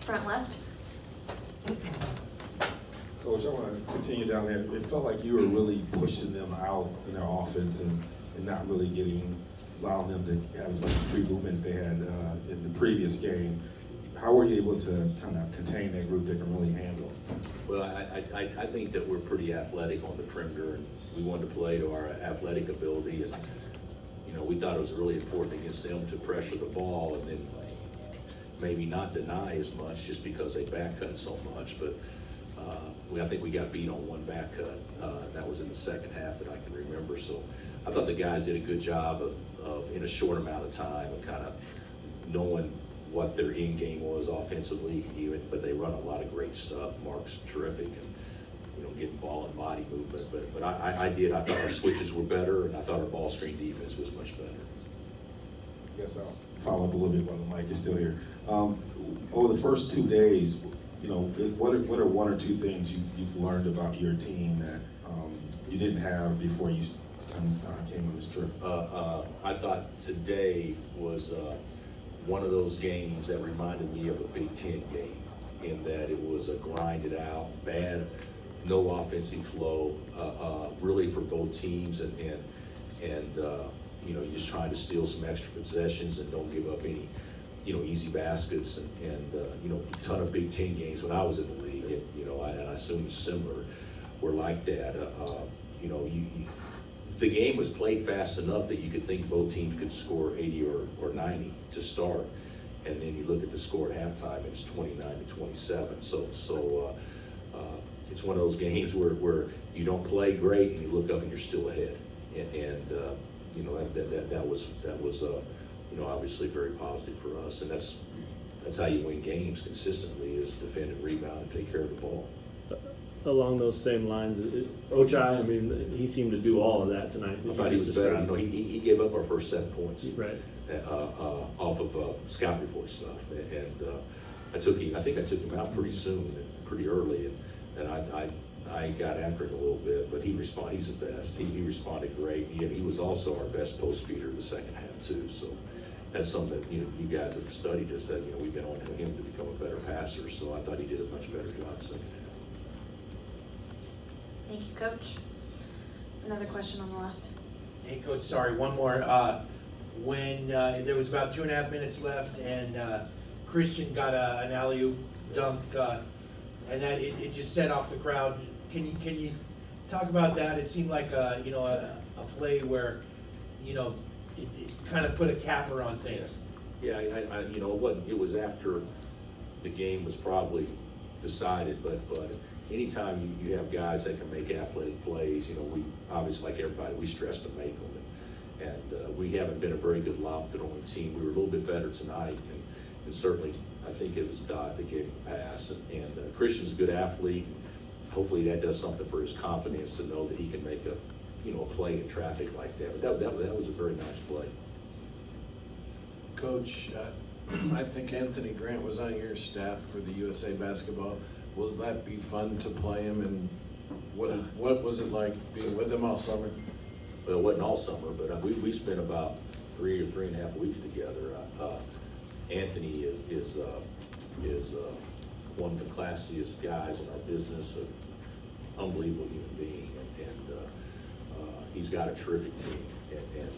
front left. Coach, I want to continue down there. It felt like you were really pushing them out in their offense and not really allowing them to have as much free movement they had in the previous game. How were you able to kind of contain that group that can really handle? Well, I think that we're pretty athletic on the perimeter, and we wanted to play to our athletic ability. And we thought it was really important against them to pressure the ball and then maybe not deny as much just because they back cut so much. But I think we got beat on one back cut. That was in the second half that I can remember. So I thought the guys did a good job of in a short amount of time of kind of knowing what their end game was offensively, but they run a lot of great stuff. Mark's terrific, and getting ball and body movement. But I thought our switches were better, and I thought our ball screen defense was much better. I guess I'll follow up a little bit while the mic is still here. Over the first 2 days, what are one or two things you've learned about your team that you didn't have before you came on this trip? I thought today was one of those games that reminded me of a Big Ten game, in that it was a grinded out, bad, no offensive flow, really for both teams, and you're just trying to steal some extra possessions and don't give up any, easy baskets, and a ton of Big Ten games when I was in the league, and I assume similar were like that. The game was played fast enough that you could think both teams could score 80 or 90 to start, and then you look at the score at halftime, and it's 29-27. So it's one of those games where you don't play great and you look up and you're still ahead, and that was obviously very positive for us, and that's how you win games consistently, is defend and rebound and take care of the ball. Along those same lines, Ochai, he seemed to do all of that tonight. I thought he was better. He gave up our first 7 points, right, off of scout report stuff, and I think I took him out pretty soon, pretty early, and I got after him a little bit, but he responded. He's the best. He responded great. He was also our best post feeder in the second half too. So that's something that you guys have studied. Is that we've been on him to become a better passer. So I thought he did a much better job second half. Thank you, Coach. Another question on the left. Hey, Coach, sorry, one more. When there was about 2.5 minutes left, and Christian got an alley-oop dunk, and that it just set off the crowd. Can you talk about that? It seemed like a play where it kind of put a capper on things. Yeah, it was after the game was probably decided, but anytime you have guys that can make athletic plays, we obviously, like everybody, we stress to make them, and we haven't been a very good lob throwing team. We were a little bit better tonight, and certainly I think it was Dodd that gave him a pass, and Christian's a good athlete. Hopefully that does something for his confidence to know that he can make a play in traffic like that. But that was a very nice play. Coach, I think Anthony Grant was on your staff for the USA basketball. Will that be fun to play him, and what was it like being with him all summer? Well, it wasn't all summer, but we spent about 3 or 3.5 weeks together. Anthony is one of the classiest guys in our business, an unbelievable human being, and he's got a terrific team, and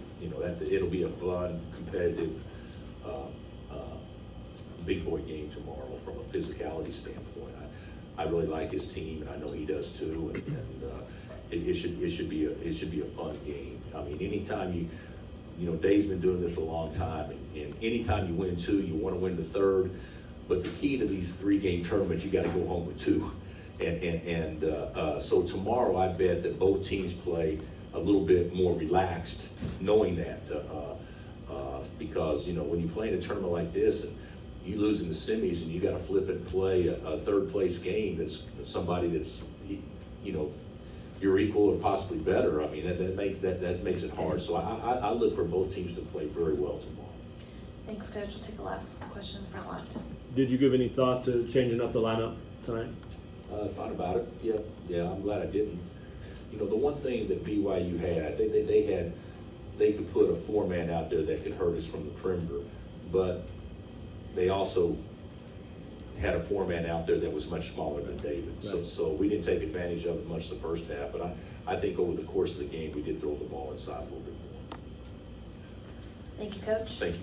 it'll be a fun, competitive, big boy game tomorrow from a physicality standpoint. I really like his team, and I know he does too, and it should be a fun game. I mean, anytime Dave's been doing this a long time, and anytime you win 2, you want to win the third. But the key to these 3-game tournaments, you got to go home with 2. So tomorrow, I bet that both teams play a little bit more relaxed, knowing that, because when you play in a tournament like this, and you lose in the semis, and you got to flip and play a third place game that's somebody that's you're equal or possibly better. I mean, that makes it hard. So I look for both teams to play very well tomorrow. Thanks, Coach. We'll take the last question in the front left. Did you give any thought to changing up the lineup tonight? Thought about it. Yeah. I'm glad I didn't. The one thing that BYU had, they could put a 4-man out there that could hurt us from the perimeter, but they also had a four-man out there that was much smaller than David. So, Right. so we didn't take advantage of it much the first half, but I think over the course of the game, we did throw the ball inside a little bit more. Thank you, Coach. Thank you.